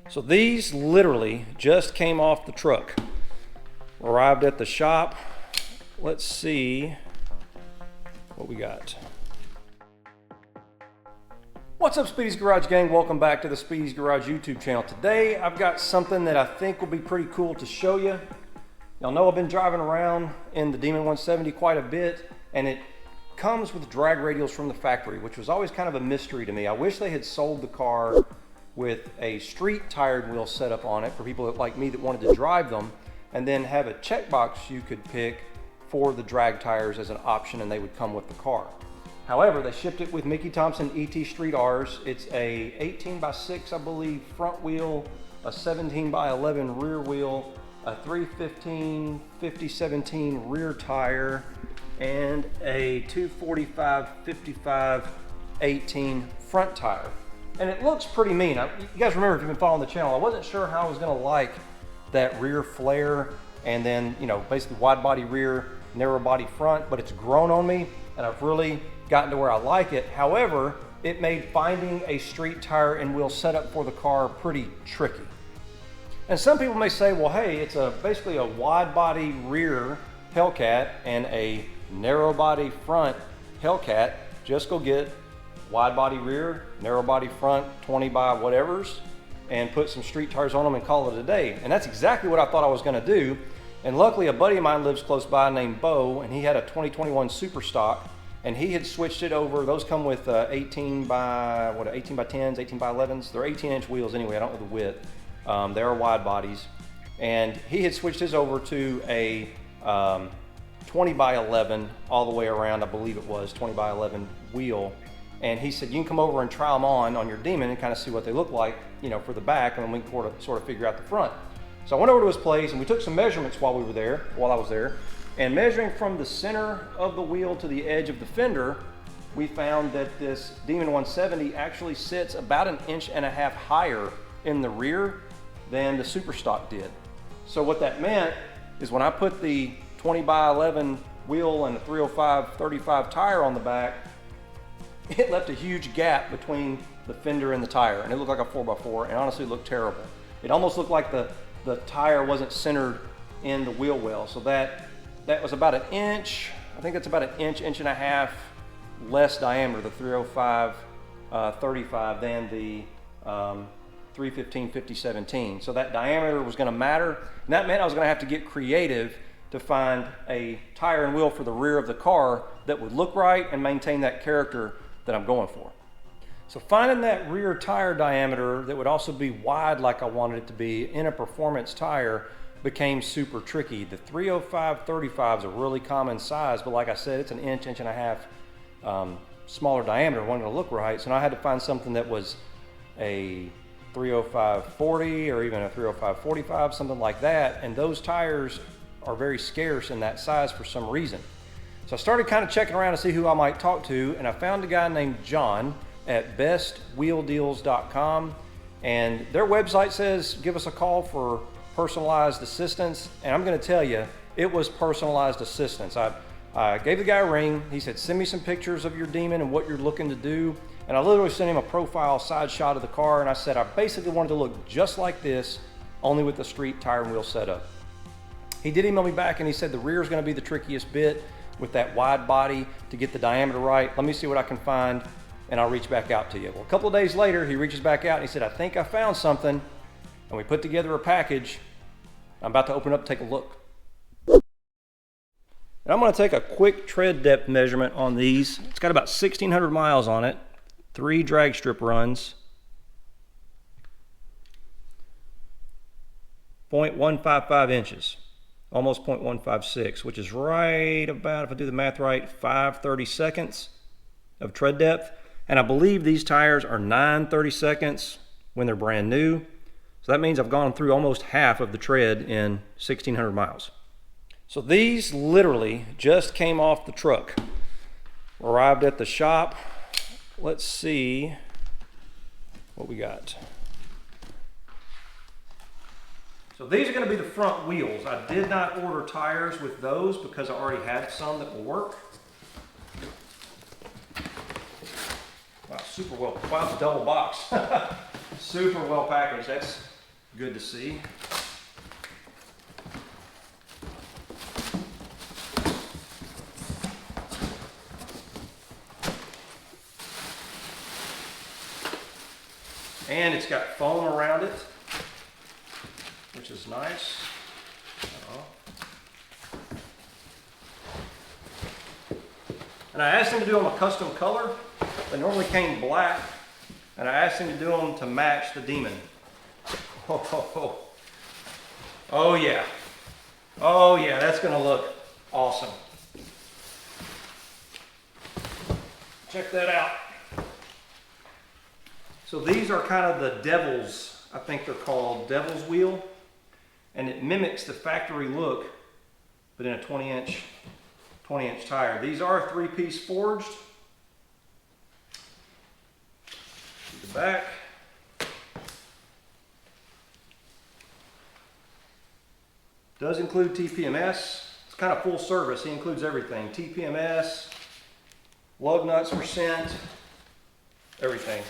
So these literally just came off the truck. Arrived at the shop. Let's see what we got. What's up, Speedy's Garage gang? Welcome back to the Speedy's Garage YouTube channel. Today I've got something that I think will be pretty cool to show you. Y'all know I've been driving around in the Demon 170 quite a bit, and it comes with drag radials from the factory, which was always kind of a mystery to me. I wish they had sold the car with a street tired wheel setup on it for people like me that wanted to drive them, and then have a checkbox you could pick for the drag tires as an option, and they would come with the car. However, they shipped it with Mickey Thompson ET Street R's. It's a 18x6, I believe, front wheel, a 17x11 rear wheel, a 315 5017 rear tire, and a 245 55 18 front tire. And it looks pretty mean. You guys remember, if you've been following the channel, I wasn't sure how I was gonna like that rear flare and then, you know, basically wide body rear, narrow body front, but it's grown on me and I've really gotten to where I like it. However, it made finding a street tire and wheel setup for the car pretty tricky. And some people may say, well, hey, it's basically a wide body rear Hellcat and a narrow body front Hellcat. Just go get wide body rear, narrow body front, 20 by whatevers, and put some street tires on them and call it a day. And that's exactly what I thought I was gonna do. And luckily a buddy of mine lives close by named Bo, and he had a 2021 Super Stock, and he had switched it over. Those come with 18 by 10s, 18 by 11s. They're 18-inch wheels anyway, I don't know the width. They are wide bodies. And he had switched his over to a 20 by 11 all the way around, I believe it was 20 by 11 wheel. And he said, you can come over and try them on your Demon and kind of see what they look like, you know, for the back, and then we can sort of figure out the front. So I went over to his place and we took some measurements while I was there. And measuring from the center of the wheel to the edge of the fender, we found that this Demon 170 actually sits about 1.5 inches higher in the rear than the Super Stock did. So what that meant is when I put the 20 by 11 wheel and a 305/35 tire on the back, it left a huge gap between the fender and the tire, and it looked like a 4x4, and honestly it looked terrible. It almost looked like the tire wasn't centered in the wheel well. So that was about 1 inch. I think that's about 1 inch, 1.5 inches less diameter, the 305/35 than the 315 5017. So that diameter was gonna matter, and that meant I was gonna have to get creative to find a tire and wheel for the rear of the car that would look right and maintain that character that I'm going for. So finding that rear tire diameter that would also be wide like I wanted it to be in a performance tire became super tricky. The 305/35 is a really common size, but like I said, it's 1 inch, 1.5 inches smaller diameter. Wanted to look right, so I had to find something that was a 305/40 or even a 305/45, something like that, and those tires are very scarce in that size for some reason. So I started kind of checking around to see who I might talk to, and I found a guy named John at bestwheeldeals.com, and their website says give us a call for personalized assistance, and I'm going to tell you, it was personalized assistance. I gave the guy a ring. He said, send me some pictures of your Demon and what you're looking to do, and I literally sent him a profile side shot of the car, and I said I basically wanted to look just like this, only with the street tire and wheel setup. He did email me back and he said the rear is going to be the trickiest bit with that wide body to get the diameter right. Let me see what I can find and I'll reach back out to you. Well, a couple of days later, he reaches back out and he said, I think I found something. And we put together a package. I'm about to open it up and take a look. And I'm going to take a quick tread depth measurement on these. It's got about 1,600 miles on it, 3 drag strip runs, 0.155 inches. Almost 0.156, which is right about, if I do the math right, 5/32 of tread depth. And I believe these tires are 9/32 when they're brand new. So that means I've gone through almost half of the tread in 1,600 miles. So these literally just came off the truck. Arrived at the shop. Let's see what we got. So these are going to be the front wheels. I did not order tires with those because I already had some that will work. Wow, super well, wow, it's a double box. Super well packaged. Good to see. And it's got foam around it, which is nice. And I asked him to do them a custom color. They normally came black, and I asked him to do them to match the Demon. Oh yeah. Oh yeah, that's gonna look awesome. Check that out. So these are kind of the Devil's, I think they're called Devil's Wheel, and it mimics the factory look, but in a 20-inch tire. These are 3-piece forged. The back. Does include TPMS. It's kind of full service. He includes everything. TPMS, lug nuts for scent, everything.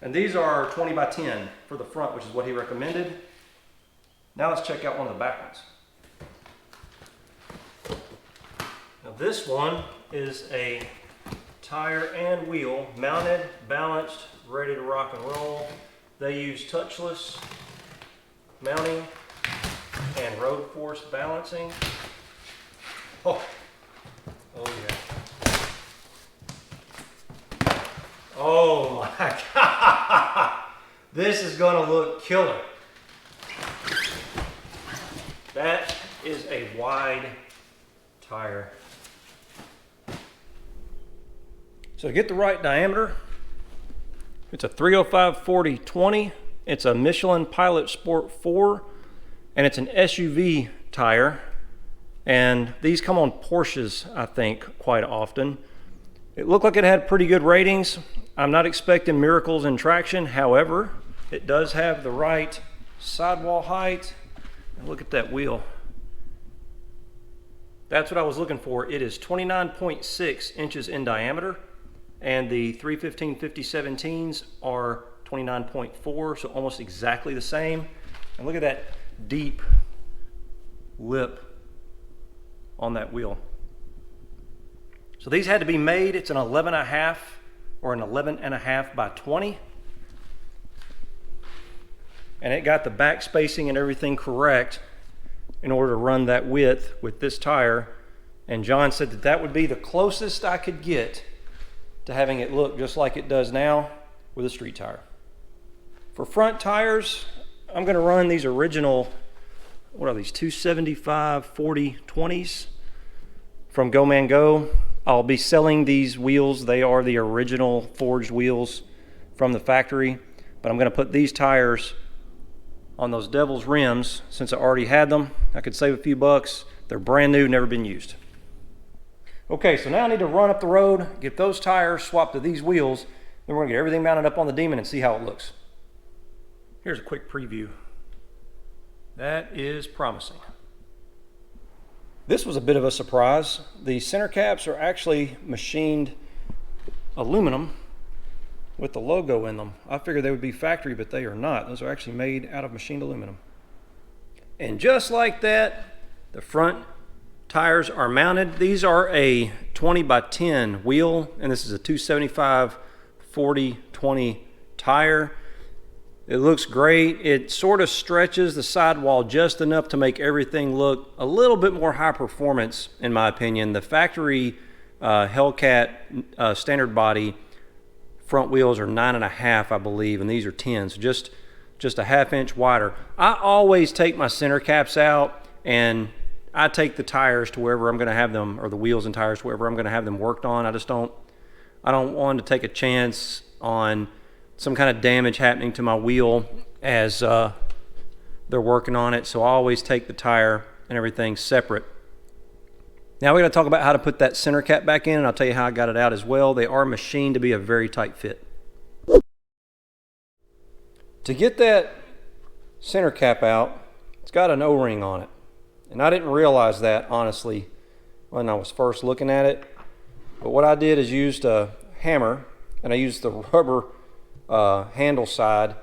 And these are 20 by 10 for the front, which is what he recommended. Now let's check out one of the back ones. Now this one is a tire and wheel, mounted, balanced, ready to rock and roll. They use touchless mounting and road force balancing. Oh yeah. Oh my God. This is gonna look killer. That is a wide tire. So to get the right diameter, it's a 305/40/20. It's a Michelin Pilot Sport 4, and it's an SUV tire. And these come on Porsches, I think, quite often. It looked like it had pretty good ratings. I'm not expecting miracles in traction. However, it does have the right sidewall height. And look at that wheel. That's what I was looking for. It is 29.6 inches in diameter, and the 315/50/17s are 29.4, so almost exactly the same. And look at that deep lip on that wheel. So these had to be made. It's an 11.5 or an 11.5 by 20. And it got the back spacing and everything correct in order to run that width with this tire. And John said that that would be the closest I could get to having it look just like it does now with a street tire. For front tires, I'm going to run these original, what are these, 275/40/20s from Go Man Go. I'll be selling these wheels. They are the original forged wheels from the factory, but I'm going to put these tires on those Devil's rims since I already had them. I could save a few bucks. They're brand new, never been used. Okay, so now I need to run up the road, get those tires swapped to these wheels, then we're going to get everything mounted up on the Demon and see how it looks. Here's a quick preview. That is promising. This was a bit of a surprise. The center caps are actually machined aluminum with the logo in them. I figured they would be factory, but they are not. Those are actually made out of machined aluminum. And just like that, the front tires are mounted. These are a 20 by 10 wheel, and this is a 275/40/20 tire. It looks great. It sort of stretches the sidewall just enough to make everything look a little bit more high performance, in my opinion. The factory Hellcat standard body front wheels are 9.5, I believe, and these are 10, so just a half-inch wider. I always take my center caps out, and I take the tires to wherever I'm going to have them, or the wheels and tires to wherever I'm going to have them worked on. I don't want to take a chance on some kind of damage happening to my wheel as they're working on it, so I always take the tire and everything separate. Now we're going to talk about how to put that center cap back in, and I'll tell you how I got it out as well. They are machined to be a very tight fit. To get that center cap out, it's got an O-ring on it, and I didn't realize that, honestly, when I was first looking at it. But what I did is used a hammer, and I used the rubber handle side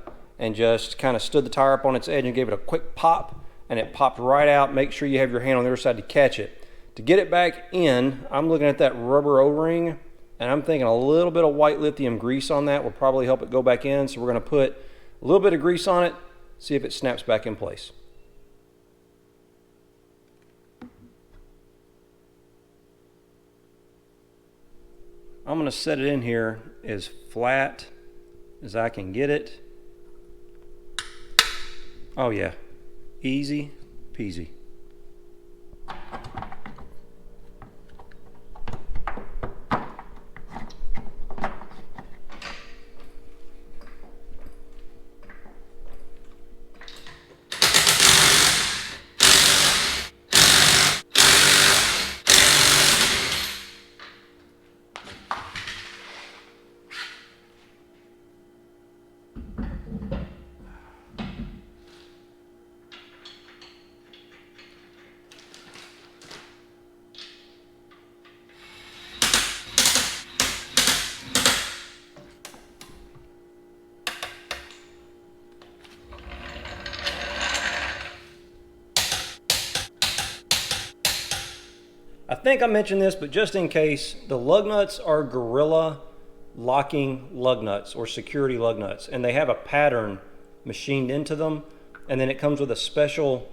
and just kind of stood the tire up on its edge and gave it a quick pop, and it popped right out. Make sure you have your hand on the other side to catch it. To get it back in, I'm looking at that rubber O-ring, and I'm thinking a little bit of white lithium grease on that will probably help it go back in. So we're going to put a little bit of grease on it, see if it snaps back in place. I'm going to set it in here as flat as I can get it. Oh yeah, easy peasy. I think I mentioned this, but just in case, the lug nuts are Gorilla locking lug nuts or security lug nuts, and they have a pattern machined into them, and then it comes with a special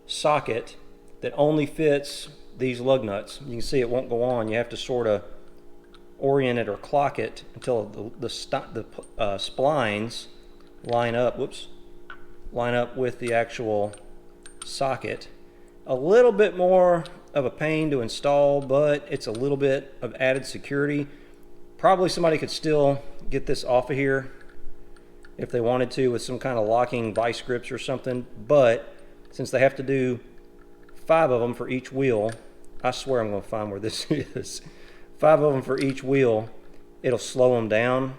socket that only fits these lug nuts. You can see it won't go on. You have to sort of orient it or clock it until the splines line up. Line up with the actual socket. A little bit more of a pain to install, but it's a little bit of added security. Probably somebody could still get this off of here if they wanted to with some kind of locking vice grips or something, but since they have to do 5 of them for each wheel, I swear I'm going to find where this is. 5 of them for each wheel, it'll slow them down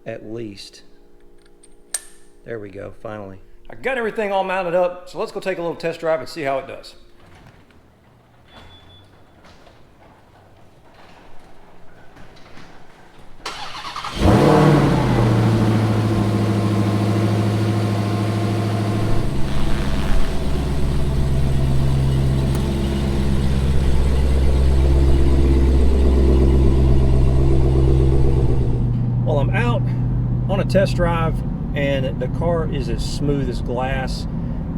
at least. There we go, finally. I got everything all mounted up, so let's go take a little test drive and see how it does. Well, I'm out on a test drive and the car is as smooth as glass.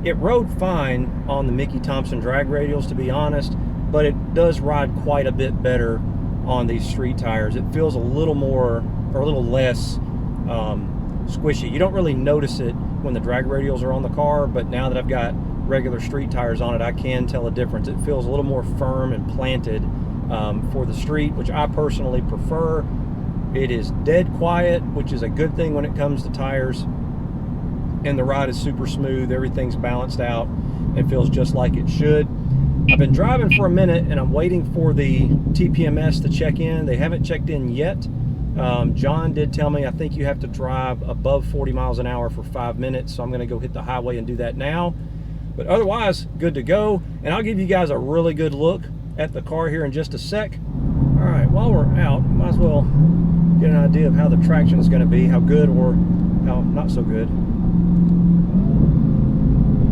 It rode fine on the Mickey Thompson drag radials, to be honest, but it does ride quite a bit better on these street tires. It feels a little more, or a little less squishy. You don't really notice it when the drag radials are on the car, but now that I've got regular street tires on it, I can tell a difference. It feels a little more firm and planted for the street, which I personally prefer. It is dead quiet, which is a good thing when it comes to tires. And the ride is super smooth. Everything's balanced out. It feels just like it should. I've been driving for a minute and I'm waiting for the TPMS to check in. They haven't checked in yet. John did tell me I think you have to drive above 40 miles an hour for 5 minutes. So I'm gonna go hit the highway and do that now. But otherwise, good to go. And I'll give you guys a really good look at the car here in just a sec. All right, while we're out, might as well get an idea of how the traction is going to be, how good or how not so good.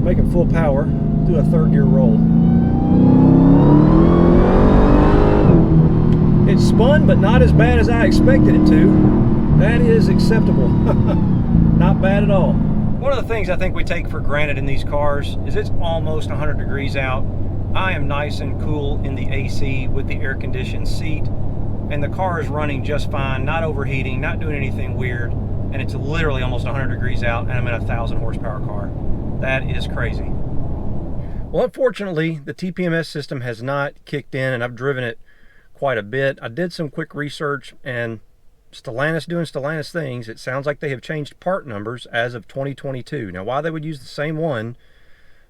Making full power, do a 3rd gear roll. It spun, but not as bad as I expected it to. That is acceptable. Not bad at all. One of the things I think we take for granted in these cars is it's almost 100 degrees out. I am nice and cool in the AC with the air conditioned seat, and the car is running just fine, not overheating, not doing anything weird, and it's literally almost 100 degrees out, and I'm in a 1,000 horsepower car. That is crazy. Well, unfortunately, the TPMS system has not kicked in, and I've driven it quite a bit. I did some quick research, and Stellantis doing Stellantis things, it sounds like they have changed part numbers as of 2022. Now, why they would use the same one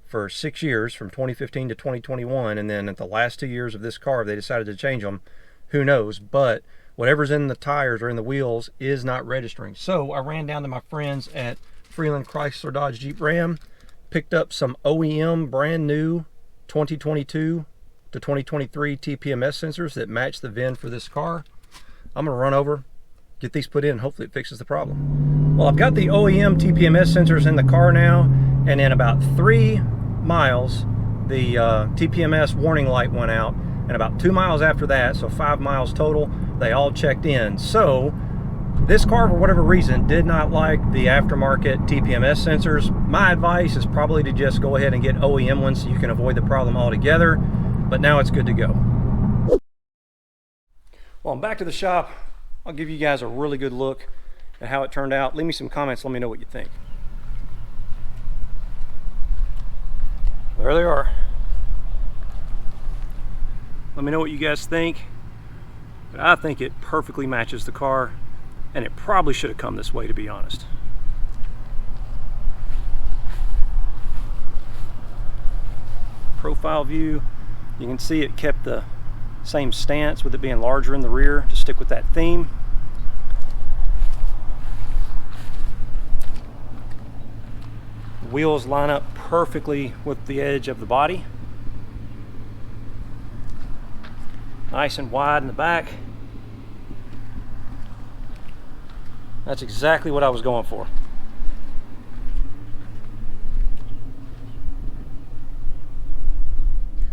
for 6 years, from 2015 to 2021, and then at the last 2 years of this car, they decided to change them, who knows? But whatever's in the tires or in the wheels is not registering. So I ran down to my friends at Freeland Chrysler Dodge Jeep Ram, picked up some OEM brand new 2022 to 2023 TPMS sensors that match the VIN for this car. I'm gonna run over, get these put in, and hopefully it fixes the problem. Well, I've got the OEM TPMS sensors in the car now, and in about 3 miles, the TPMS warning light went out, and about 2 miles after that, so 5 miles total, they all checked in. So this car, for whatever reason, did not like the aftermarket TPMS sensors. My advice is probably to just go ahead and get OEM ones so you can avoid the problem altogether, but now it's good to go. Well, I'm back to the shop. I'll give you guys a really good look at how it turned out. Leave me some comments, let me know what you think. There they are. Let me know what you guys think. But I think it perfectly matches the car, and it probably should have come this way, to be honest. Profile view, you can see it kept the same stance with it being larger in the rear to stick with that theme. Wheels line up perfectly with the edge of the body. Nice and wide in the back. That's exactly what I was going for.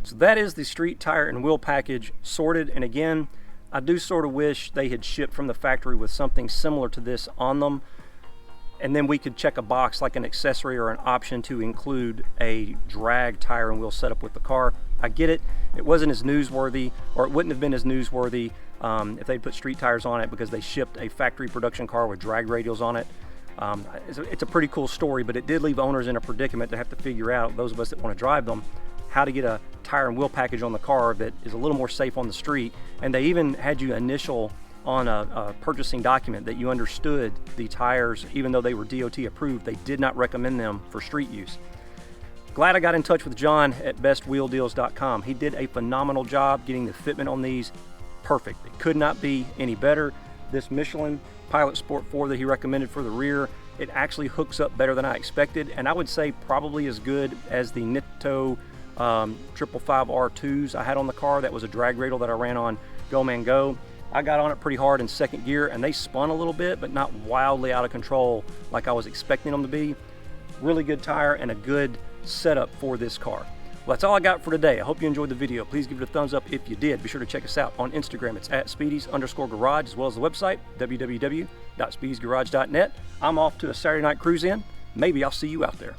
So that is the street tire and wheel package sorted, and again, I do sort of wish they had shipped from the factory with something similar to this on them, and then we could check a box like an accessory or an option to include a drag tire and wheel setup with the car. I get it, it wasn't as newsworthy, or it wouldn't have been as newsworthy if they put street tires on it, because they shipped a factory production car with drag radials on it. It's a pretty cool story, but it did leave owners in a predicament to have to figure out, those of us that want to drive them, how to get a tire and wheel package on the car that is a little more safe on the street. And they even had you initial on a purchasing document that you understood the tires, even though they were DOT approved, they did not recommend them for street use. Glad I got in touch with John at bestwheeldeals.com. He did a phenomenal job getting the fitment on these perfect. It could not be any better. This Michelin Pilot Sport 4 that he recommended for the rear, it actually hooks up better than I expected, and I would say probably as good as the Nitto 555 R2s I had on the car. That was a drag radial that I ran on Go Man Go. I got on it pretty hard in second gear, and they spun a little bit, but not wildly out of control like I was expecting them to be. Really good tire and a good setup for this car. Well, that's all I got for today. I hope you enjoyed the video. Please give it a thumbs up if you did. Be sure to check us out on Instagram. It's at Speedies_garage, as well as the website, www.speediesgarage.net. I'm off to a Saturday night cruise in. Maybe I'll see you out there.